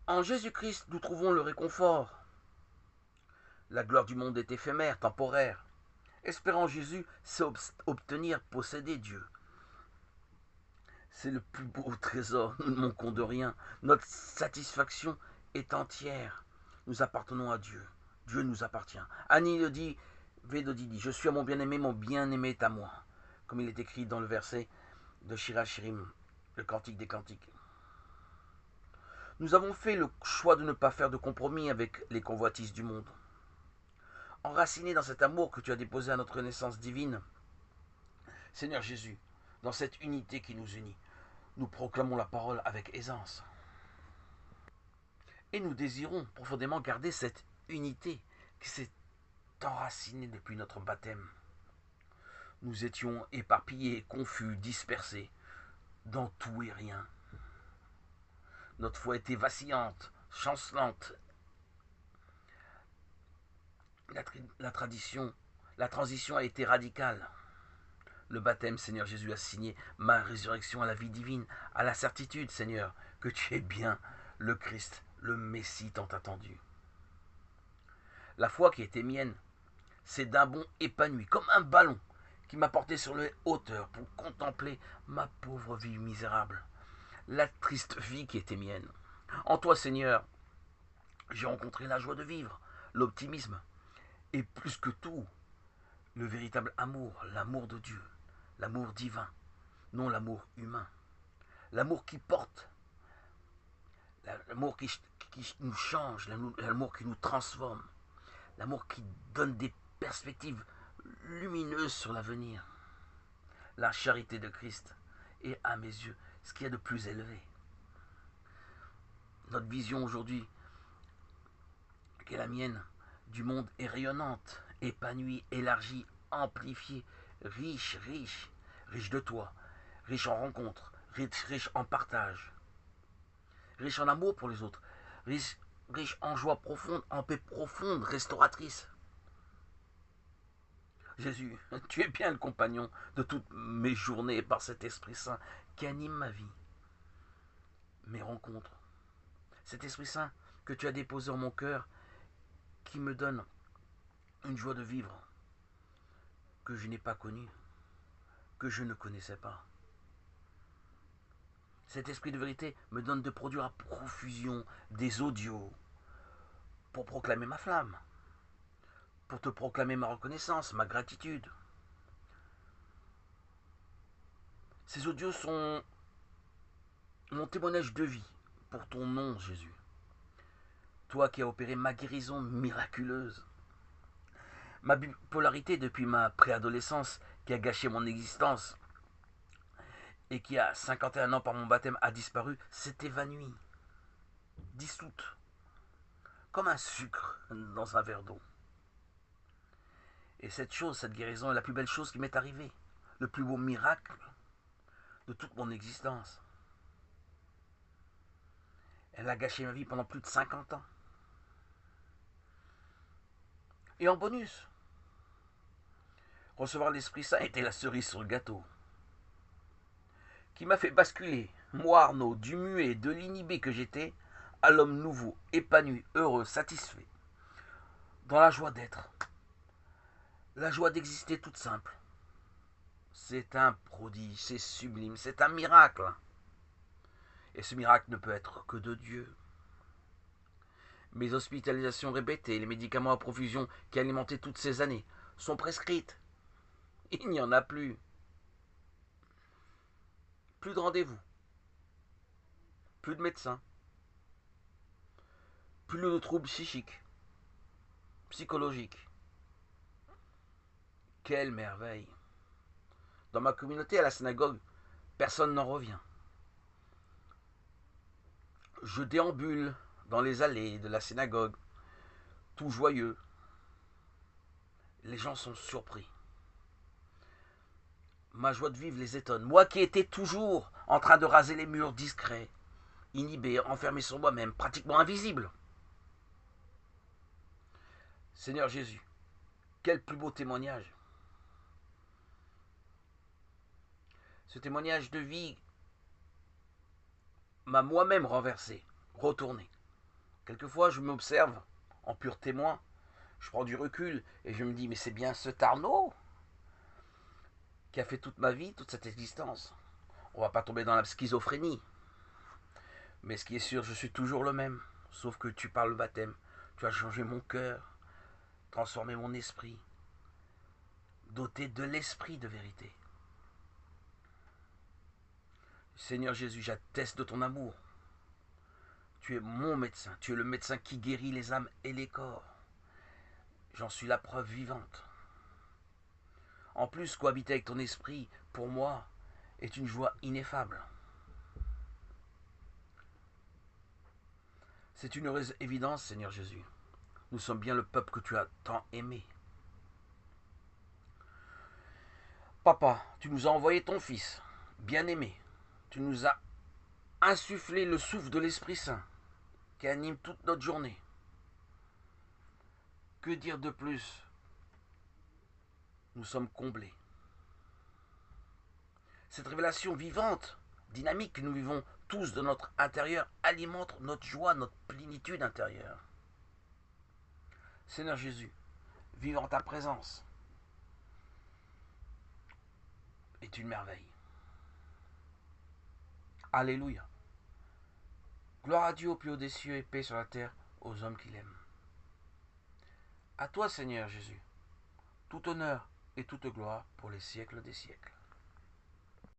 En Jésus-Christ, nous trouvons le réconfort. La gloire du monde est éphémère, temporaire. Espérer en Jésus, c'est obtenir, posséder Dieu. C'est le plus beau trésor, nous ne manquons de rien. Notre satisfaction est entière. Nous appartenons à Dieu. Dieu nous appartient. Annie le dit, Vedodi dit, je suis à mon bien-aimé est à moi. Comme il est écrit dans le verset de Shirachirim, le cantique des cantiques. Nous avons fait le choix de ne pas faire de compromis avec les convoitises du monde. Enracinés dans cet amour que tu as déposé à notre naissance divine, Seigneur Jésus, dans cette unité qui nous unit, nous proclamons la parole avec aisance. Et nous désirons profondément garder cette unité qui s'est enracinée depuis notre baptême. Nous étions éparpillés, confus, dispersés, dans tout et rien. Notre foi était vacillante, chancelante. La transition a été radicale. Le baptême, Seigneur Jésus, a signé ma résurrection à la vie divine, à la certitude, Seigneur, que tu es bien le Christ, le Messie tant attendu. La foi qui était mienne, c'est d'un bond épanoui, comme un ballon qui m'a porté sur les hauteurs pour contempler ma pauvre vie misérable, la triste vie qui était mienne. En toi, Seigneur, j'ai rencontré la joie de vivre, l'optimisme, et plus que tout, le véritable amour, l'amour de Dieu, l'amour divin, non l'amour humain. L'amour qui porte, l'amour qui nous change, l'amour qui nous transforme, l'amour qui donne des perspectives lumineuses sur l'avenir. La charité de Christ est, à mes yeux, ce qu'il y a de plus élevé. Notre vision aujourd'hui, qui est la mienne, du monde est rayonnante, épanouie, élargie, amplifiée, riche, riche, riche de toi, riche en rencontres, riche en partage, riche en amour pour les autres, riche en joie profonde, en paix profonde, restauratrice. Jésus, tu es bien le compagnon de toutes mes journées par cet Esprit Saint qui anime ma vie, mes rencontres. Cet Esprit Saint que tu as déposé en mon cœur qui me donne une joie de vivre que je n'ai pas connue, que je ne connaissais pas. Cet esprit de vérité me donne de produire à profusion des audios pour proclamer ma flamme, pour te proclamer ma reconnaissance, ma gratitude. Ces audios sont mon témoignage de vie pour ton nom, Jésus. Toi qui as opéré ma guérison miraculeuse, ma bipolarité depuis ma préadolescence qui a gâché mon existence et qui à 51 ans par mon baptême a disparu, s'est évanouie, dissoute, comme un sucre dans un verre d'eau. Et cette guérison est la plus belle chose qui m'est arrivée, le plus beau miracle de toute mon existence. Elle a gâché ma vie pendant plus de 50 ans. Et en bonus, recevoir l'Esprit Saint était la cerise sur le gâteau, qui m'a fait basculer, moi Arnaud, du muet, de l'inhibé que j'étais, à l'homme nouveau, épanoui, heureux, satisfait, dans la joie d'être, la joie d'exister toute simple. C'est un prodige, c'est sublime, c'est un miracle. Et ce miracle ne peut être que de Dieu. Mes hospitalisations répétées, les médicaments à profusion qui alimentaient toutes ces années, sont prescrites. Il n'y en a plus. Plus de rendez-vous. Plus de médecins. Plus de troubles psychiques. Psychologiques. Quelle merveille. Dans ma communauté, à la synagogue, personne n'en revient. Je déambule dans les allées de la synagogue, tout joyeux. Les gens sont surpris. Ma joie de vivre les étonne. Moi qui étais toujours en train de raser les murs discrets, inhibé, enfermé sur moi-même, pratiquement invisible. Seigneur Jésus, quel plus beau témoignage. Ce témoignage de vie m'a moi-même renversé, retourné. Quelquefois, je m'observe en pur témoin. Je prends du recul et je me dis, mais c'est bien ce Arnaud qui a fait toute ma vie, toute cette existence. On va pas tomber dans la schizophrénie. Mais ce qui est sûr, je suis toujours le même. Sauf que tu parles le baptême. Tu as changé mon cœur, transformé mon esprit, doté de l'esprit de vérité. Seigneur Jésus, j'atteste de ton amour. Tu es mon médecin. Tu es le médecin qui guérit les âmes et les corps. J'en suis la preuve vivante. En plus, cohabiter avec ton esprit, pour moi, est une joie ineffable. C'est une heureuse évidence, Seigneur Jésus. Nous sommes bien le peuple que tu as tant aimé. Papa, tu nous as envoyé ton Fils, bien-aimé. Tu nous as insufflé le souffle de l'Esprit Saint qui anime toute notre journée. Que dire de plus? Nous sommes comblés. Cette révélation vivante, dynamique que nous vivons tous de notre intérieur alimente notre joie, notre plénitude intérieure. Seigneur Jésus, vivre en ta présence est une merveille. Alléluia. Gloire à Dieu au plus haut des cieux et paix sur la terre aux hommes qu'il aime. À toi, Seigneur Jésus, tout honneur et toute gloire pour les siècles des siècles.